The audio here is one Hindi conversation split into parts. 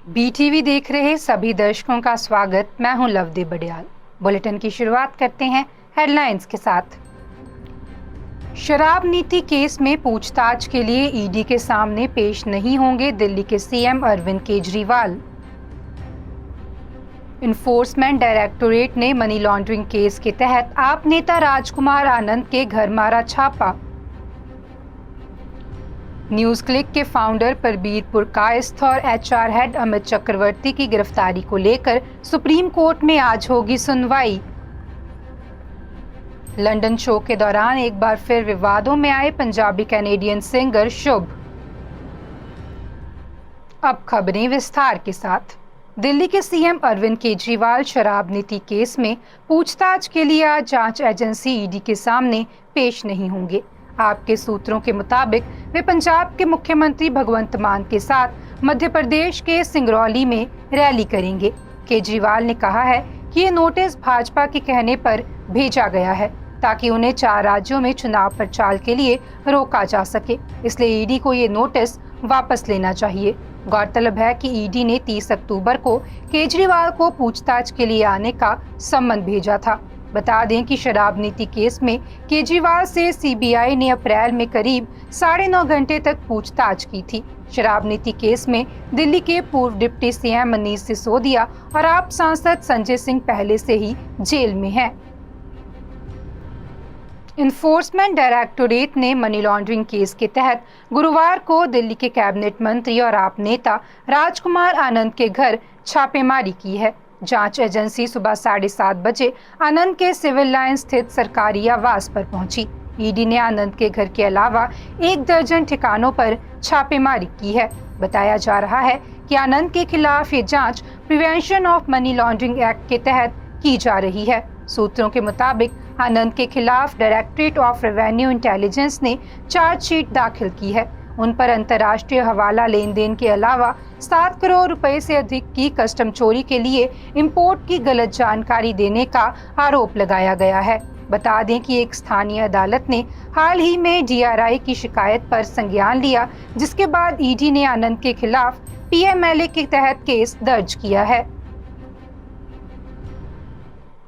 बीटीवी देख रहे सभी दर्शकों का स्वागत। मैं हूं लवदी बडियाल। बुलेटिन की शुरुआत करते हैं हेडलाइंस के साथ। शराब नीति केस में पूछताछ के लिए ईडी के सामने पेश नहीं होंगे दिल्ली के CM Arvind Kejriwal. Enforcement directorate ने मनी लॉन्ड्रिंग केस के तहत आप नेता राजकुमार आनंद के घर मारा छापा। न्यूज क्लिक के फाउंडर परबीर पुरकायस्थ और एचआर हेड अमित चक्रवर्ती की गिरफ्तारी को लेकर सुप्रीम कोर्ट में आज होगी सुनवाई। लंदन शो के दौरान एक बार फिर विवादों में आए पंजाबी कैनेडियन सिंगर शुभ। अब खबरें विस्तार के साथ। दिल्ली के सीएम अरविंद केजरीवाल शराब नीति केस में पूछताछ के लिए आज जांच एजेंसी ईडी के सामने पेश नहीं होंगे। आपके सूत्रों के मुताबिक वे पंजाब के मुख्यमंत्री भगवंत मान के साथ मध्य प्रदेश के सिंगरौली में रैली करेंगे। केजरीवाल ने कहा है कि ये नोटिस भाजपा के कहने पर भेजा गया है ताकि उन्हें 4 राज्यों में चुनाव प्रचार के लिए रोका जा सके, इसलिए ईडी को ये नोटिस वापस लेना चाहिए। गौरतलब है कि ईडी ने 30 अक्टूबर को केजरीवाल को पूछताछ के लिए आने का सम्मन भेजा था। बता दें कि शराब नीति केस में केजरीवाल से सीबीआई ने अप्रैल में करीब 9.5 घंटे तक पूछताछ की थी। शराब नीति केस में दिल्ली के पूर्व डिप्टी सीएम मनीष सिसोदिया और आप सांसद संजय सिंह पहले से ही जेल में हैं। इन्फोर्समेंट डायरेक्टोरेट ने मनी लॉन्ड्रिंग केस के तहत गुरुवार को दिल्ली के कैबिनेट मंत्री और आप नेता राजकुमार आनंद के घर छापेमारी की है। जांच एजेंसी सुबह 7:30 बजे आनंद के सिविल लाइन स्थित सरकारी आवास पर पहुंची। ईडी ने आनंद के घर के अलावा 1 दर्जन ठिकानों पर छापेमारी की है। बताया जा रहा है कि आनंद के खिलाफ ये जांच prevention of money laundering act के तहत की जा रही है। सूत्रों के मुताबिक आनंद के खिलाफ डायरेक्टरेट ऑफ रेवेन्यू इंटेलिजेंस ने चार्जशीट दाखिल की है। उन पर अंतर्राष्ट्रीय हवाला लेन देन के अलावा 7 करोड़ रुपए से अधिक की कस्टम चोरी के लिए इंपोर्ट की गलत जानकारी देने का आरोप लगाया गया है। बता दें कि एक स्थानीय अदालत ने हाल ही में डीआरआई की शिकायत पर संज्ञान लिया, जिसके बाद ईडी ने आनंद के खिलाफ पीएमएलए के तहत केस दर्ज किया है।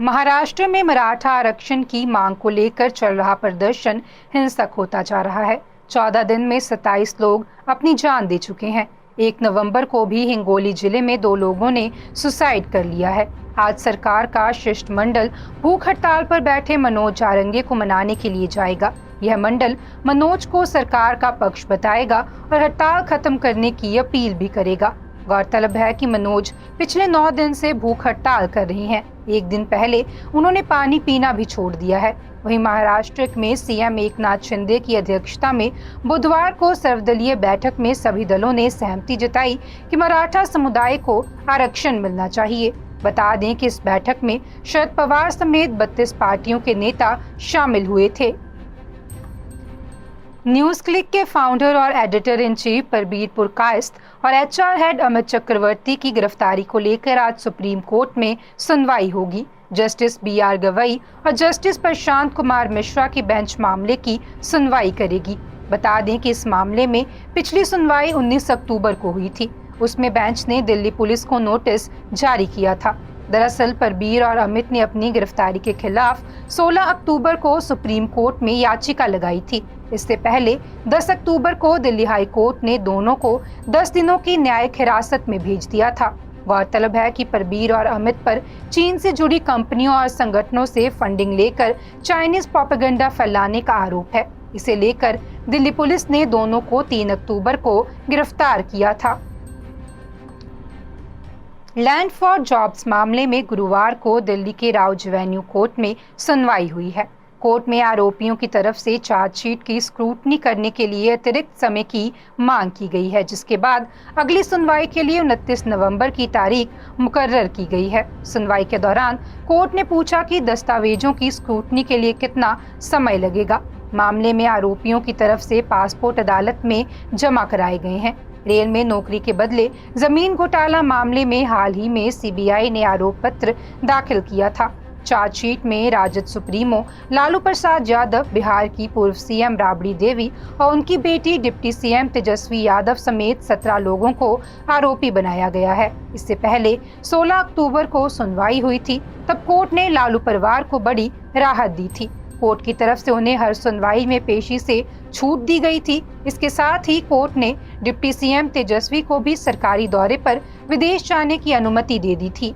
महाराष्ट्र में मराठा आरक्षण की मांग को लेकर चल रहा प्रदर्शन हिंसक होता जा रहा है। 14 दिन में 27 लोग अपनी जान दे चुके हैं। 1 नवंबर को भी हिंगोली जिले में 2 लोगों ने सुसाइड कर लिया है। आज सरकार का शिष्टमंडल भूख हड़ताल पर बैठे मनोज जारंगे को मनाने के लिए जाएगा। यह मंडल मनोज को सरकार का पक्ष बताएगा और हड़ताल खत्म करने की अपील भी करेगा। गौरतलब है कि मनोज पिछले 9 दिन से भूख हड़ताल कर रही हैं। 1 दिन पहले उन्होंने पानी पीना भी छोड़ दिया है। वहीं महाराष्ट्र में सीएम एकनाथ शिंदे की अध्यक्षता में बुधवार को सर्वदलीय बैठक में सभी दलों ने सहमति जताई कि मराठा समुदाय को आरक्षण मिलना चाहिए। बता दें कि इस बैठक में शरद पवार समेत 32 पार्टियों के नेता शामिल हुए थे। न्यूज क्लिक के फाउंडर और एडिटर इन चीफ परबीर पुरकायस्थ और एचआर हेड अमित चक्रवर्ती की गिरफ्तारी को लेकर आज सुप्रीम कोर्ट में सुनवाई होगी। जस्टिस बीआर गवई और जस्टिस प्रशांत कुमार मिश्रा की बेंच मामले की सुनवाई करेगी। बता दें कि इस मामले में पिछली सुनवाई 19 अक्टूबर को हुई थी। उसमें बेंच ने दिल्ली पुलिस को नोटिस जारी किया था। दरअसल परबीर और अमित ने अपनी गिरफ्तारी के खिलाफ 16 अक्टूबर को सुप्रीम कोर्ट में याचिका लगाई थी। इससे पहले 10 अक्टूबर को दिल्ली हाई कोर्ट ने दोनों को 10 दिनों की न्यायिक हिरासत में भेज दिया था। गौरतलब है कि परबीर और अमित पर चीन से जुड़ी कंपनियों और संगठनों से फंडिंग लेकर चाइनीज प्रोपेगेंडा फैलाने का आरोप है। इसे लेकर दिल्ली पुलिस ने दोनों को 3 अक्टूबर को गिरफ्तार किया था। लैंड फॉर जॉब्स मामले में गुरुवार को दिल्ली के राउज एवेन्यू कोर्ट में सुनवाई हुई है। कोर्ट में आरोपियों की तरफ से चार्जशीट की स्क्रूटनी करने के लिए अतिरिक्त समय की मांग की गई है, जिसके बाद अगली सुनवाई के लिए 29 नवंबर की तारीख मुकर्रर की गई है। सुनवाई के दौरान कोर्ट ने पूछा कि दस्तावेजों की स्क्रूटनी के लिए कितना समय लगेगा। मामले में आरोपियों की तरफ से पासपोर्ट अदालत में जमा कराए गए हैं। रेल में नौकरी के बदले जमीन घोटाला मामले में हाल ही में सीबीआई ने आरोप पत्र दाखिल किया था। चार्जशीट में राजद सुप्रीमो लालू प्रसाद यादव, बिहार की पूर्व सीएम राबड़ी देवी और उनकी बेटी डिप्टी सीएम तेजस्वी यादव समेत 17 लोगों को आरोपी बनाया गया है। इससे पहले 16 अक्टूबर को सुनवाई हुई थी, तब कोर्ट ने लालू परिवार को बड़ी राहत दी थी। कोर्ट की तरफ से उन्हें हर सुनवाई में पेशी से छूट दी गई थी। इसके साथ ही कोर्ट ने डिप्टी सीएम तेजस्वी को भी सरकारी दौरे पर विदेश जाने की अनुमति दे दी थी।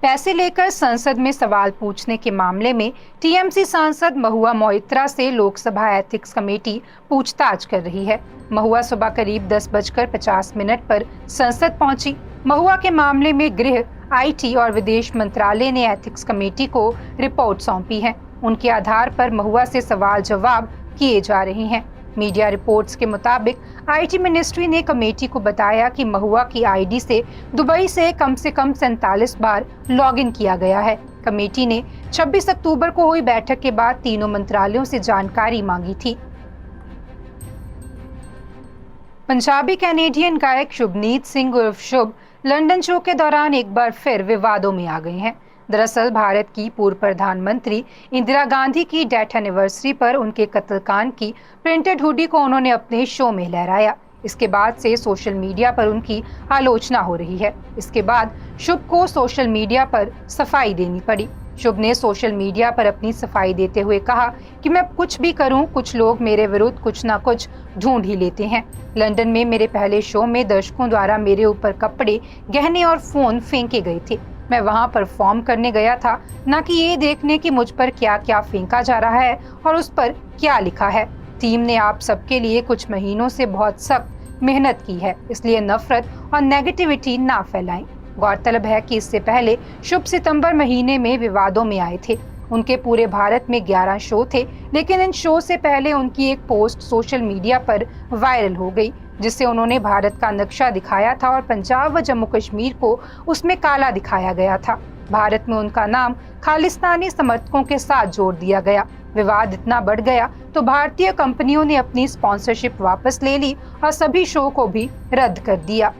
पैसे लेकर संसद में सवाल पूछने के मामले में टीएमसी सांसद महुआ मोइत्रा से लोकसभा एथिक्स कमेटी पूछताछ कर रही है। महुआ सुबह करीब 10:50 पर संसद पहुंची। महुआ के मामले में गृह, आईटी और विदेश मंत्रालय ने एथिक्स कमेटी को रिपोर्ट सौंपी है। उनके आधार पर महुआ से सवाल जवाब किए जा रहे हैं। मीडिया रिपोर्ट्स के मुताबिक आईटी मिनिस्ट्री ने कमेटी को बताया कि महुआ की आईडी से दुबई से कम 47 बार लॉगिन किया गया है। कमेटी ने 26 अक्टूबर को हुई बैठक के बाद तीनों मंत्रालयों से जानकारी मांगी थी। पंजाबी कैनेडियन गायक शुभनीत सिंह उर्फ शुभ लंदन शो के दौरान एक बार फिर विवादों में आ गए हैं। दरअसल भारत की पूर्व प्रधानमंत्री इंदिरा गांधी की डेथ एनिवर्सरी पर उनके कत्लकांड की प्रिंटेड हुडी को उन्होंने अपने शो में लहराया। इसके बाद से सोशल मीडिया पर उनकी आलोचना हो रही है। इसके बाद शुभ को सोशल मीडिया पर सफाई देनी पड़ी। शुभ ने सोशल मीडिया पर अपनी सफाई देते हुए कहा कि मैं कुछ भी करूं, कुछ लोग मेरे विरुद्ध कुछ ना कुछ ढूंढ ही लेते हैं। लंदन में मेरे पहले शो में दर्शकों द्वारा मेरे ऊपर कपड़े, गहने और फोन फेंके गए थे। मैं वहां परफॉर्म करने गया था, न कि ये देखने कि मुझ पर क्या क्या फेंका जा रहा है और उस पर क्या लिखा है। टीम ने आप सबके लिए कुछ महीनों से बहुत सख्त मेहनत की है, इसलिए नफरत और नेगेटिविटी ना फैलाएं। गौरतलब है कि इससे पहले शुभ सितंबर महीने में विवादों में आए थे। उनके पूरे भारत में 11 शो थे, लेकिन इन शो से पहले उनकी एक पोस्ट सोशल मीडिया पर वायरल हो गई, जिससे उन्होंने भारत का नक्शा दिखाया था और पंजाब व जम्मू कश्मीर को उसमें काला दिखाया गया था। भारत में उनका नाम खालिस्तानी समर्थकों के साथ जोड़ दिया गया। विवाद इतना बढ़ गया तो भारतीय कंपनियों ने अपनी स्पॉन्सरशिप वापस ले ली और सभी शो को भी रद्द कर दिया।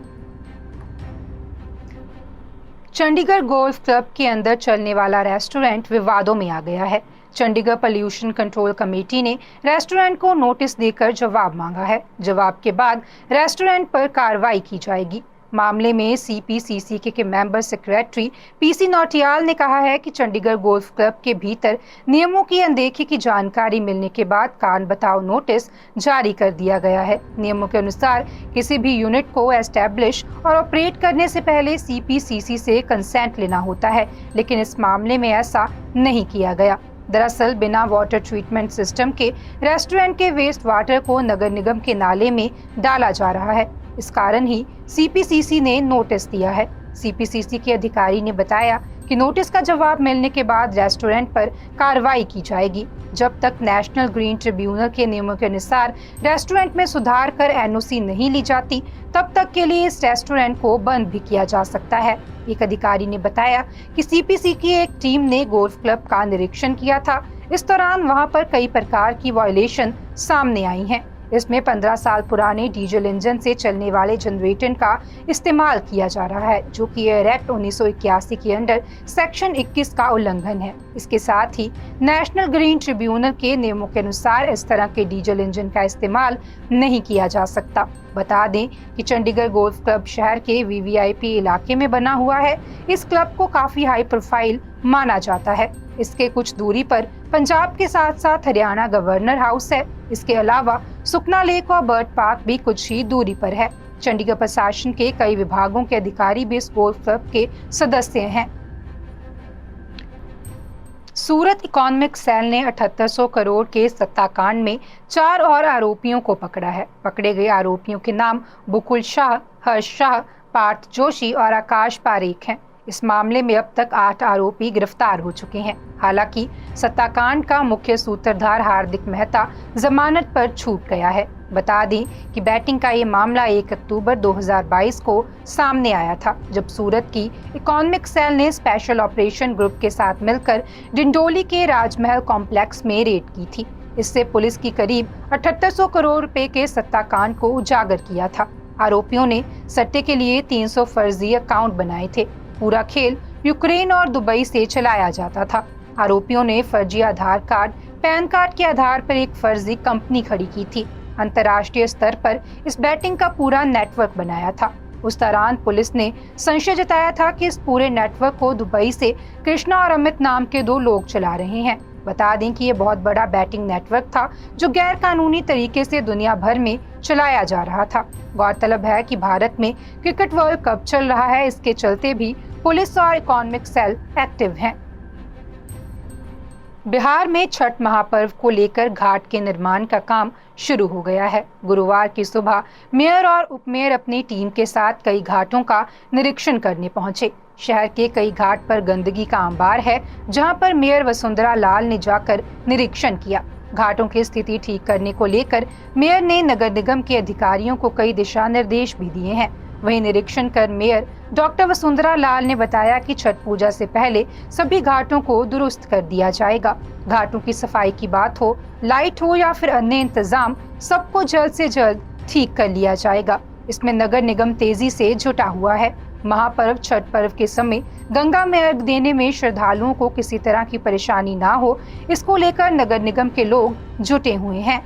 चंडीगढ़ गोल्फ क्लब के अंदर चलने वाला रेस्टोरेंट विवादों में आ गया है। चंडीगढ़ पोल्यूशन कंट्रोल कमेटी ने रेस्टोरेंट को नोटिस देकर जवाब मांगा है। जवाब के बाद रेस्टोरेंट पर कार्रवाई की जाएगी। मामले में सीपीसीसी के मेंबर सेक्रेटरी पीसी नौटियाल ने कहा है कि चंडीगढ़ गोल्फ क्लब के भीतर नियमों की अनदेखी की जानकारी मिलने के बाद कान बताओ नोटिस जारी कर दिया गया है। नियमों के अनुसार किसी भी यूनिट को एस्टैब्लिश और ऑपरेट करने से पहले सीपीसीसी से कंसेंट लेना होता है, लेकिन इस मामले में ऐसा नहीं किया गया। दरअसल बिना वाटर ट्रीटमेंट सिस्टम के रेस्टोरेंट के वेस्ट वाटर को नगर निगम के नाले में डाला जा रहा है। इस कारण ही सीपीसीसी ने नोटिस दिया है। सीपीसीसी के अधिकारी ने बताया कि नोटिस का जवाब मिलने के बाद रेस्टोरेंट पर कार्रवाई की जाएगी। जब तक नेशनल ग्रीन ट्रिब्यूनल के नियमों के अनुसार रेस्टोरेंट में सुधार कर एनओसी नहीं ली जाती, तब तक के लिए इस रेस्टोरेंट को बंद भी किया जा सकता है। एक अधिकारी ने बताया कि सीपीसी की एक टीम ने गोल्फ क्लब का निरीक्षण किया था। इस दौरान वहां पर कई प्रकार की वायलेशन सामने आई हैं। इसमें 15 साल पुराने डीजल इंजन से चलने वाले जनरेटर का इस्तेमाल किया जा रहा है, जो कि एयर एक्ट 1981 के अंडर सेक्शन 21 का उल्लंघन है। इसके साथ ही नेशनल ग्रीन ट्रिब्यूनल के नियमों के अनुसार इस तरह के डीजल इंजन का इस्तेमाल नहीं किया जा सकता। बता दें कि चंडीगढ़ गोल्फ क्लब शहर के वीवीआईपी इलाके में बना हुआ है। इस क्लब को काफी हाई प्रोफाइल माना जाता है। इसके कुछ दूरी पर पंजाब के साथ साथ हरियाणा गवर्नर हाउस है। इसके अलावा सुखना लेक और बर्ड पार्क भी कुछ ही दूरी पर है। चंडीगढ़ प्रशासन के कई विभागों के अधिकारी भी इस गोल्फ क्लब के सदस्य हैं। सूरत इकोनॉमिक सेल ने 7800 करोड़ के सत्ताकांड में 4 और आरोपियों को पकड़ा है। पकड़े गए आरोपियों के नाम बुकुल शाह, हर्ष शाह, पार्थ जोशी और आकाश पारेख हैं। इस मामले में अब तक 8 आरोपी गिरफ्तार हो चुके हैं। हालांकि सत्ताकांड का मुख्य सूत्रधार हार्दिक मेहता जमानत पर छूट गया है। बता दें कि बैटिंग का ये मामला 1 अक्टूबर 2022 को सामने आया था, जब सूरत की इकोनॉमिक सेल ने स्पेशल ऑपरेशन ग्रुप के साथ मिलकर डिंडोली के राजमहल कॉम्प्लेक्स में रेड की थी। इससे पुलिस की करीब 7800 करोड़ रुपए के सत्ताकांड को उजागर किया था। आरोपियों ने सट्टे के लिए 300 फर्जी अकाउंट बनाए थे। पूरा खेल यूक्रेन और दुबई से चलाया जाता था। आरोपियों ने फर्जी आधार कार्ड, पैन कार्ड के आधार पर एक फर्जी कंपनी खड़ी की थी। अंतर्राष्ट्रीय स्तर पर इस बैटिंग का पूरा नेटवर्क बनाया था। उस दौरान पुलिस ने संशय जताया था कि इस पूरे नेटवर्क को दुबई से कृष्णा और अमित नाम के 2 लोग चला रहे हैं। बता दें कि ये बहुत बड़ा बैटिंग नेटवर्क था जो गैर कानूनी तरीके से दुनिया भर में चलाया जा रहा था। गौरतलब है कि भारत में क्रिकेट वर्ल्ड कप चल रहा है, इसके चलते भी पुलिस और इकोनॉमिक सेल एक्टिव हैं। बिहार में छठ महापर्व को लेकर घाट के निर्माण का काम शुरू हो गया है। गुरुवार की सुबह मेयर और उपमेयर अपनी टीम के साथ कई घाटों का निरीक्षण करने पहुंचे। शहर के कई घाट पर गंदगी का अंबार है, जहां पर मेयर वसुंधरा लाल ने जाकर निरीक्षण किया। घाटों की स्थिति ठीक करने को लेकर मेयर ने नगर निगम के अधिकारियों को कई दिशा निर्देश भी दिए हैं। वहीं निरीक्षण कर मेयर डॉक्टर वसुंधरा लाल ने बताया कि छठ पूजा से पहले सभी घाटों को दुरुस्त कर दिया जाएगा। घाटों की सफाई की बात हो, लाइट हो या फिर अन्य इंतजाम, सबको जल्द से जल्द ठीक कर लिया जाएगा। इसमें नगर निगम तेजी से जुटा हुआ है। महापर्व छठ पर्व के समय गंगा में अर्घ देने में श्रद्धालुओं को किसी तरह की परेशानी ना हो, इसको लेकर नगर निगम के लोग जुटे हुए हैं।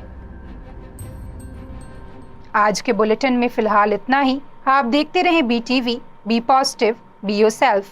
आज के बुलेटिन में फिलहाल इतना ही। आप देखते रहें BTV, be positive, be yourself.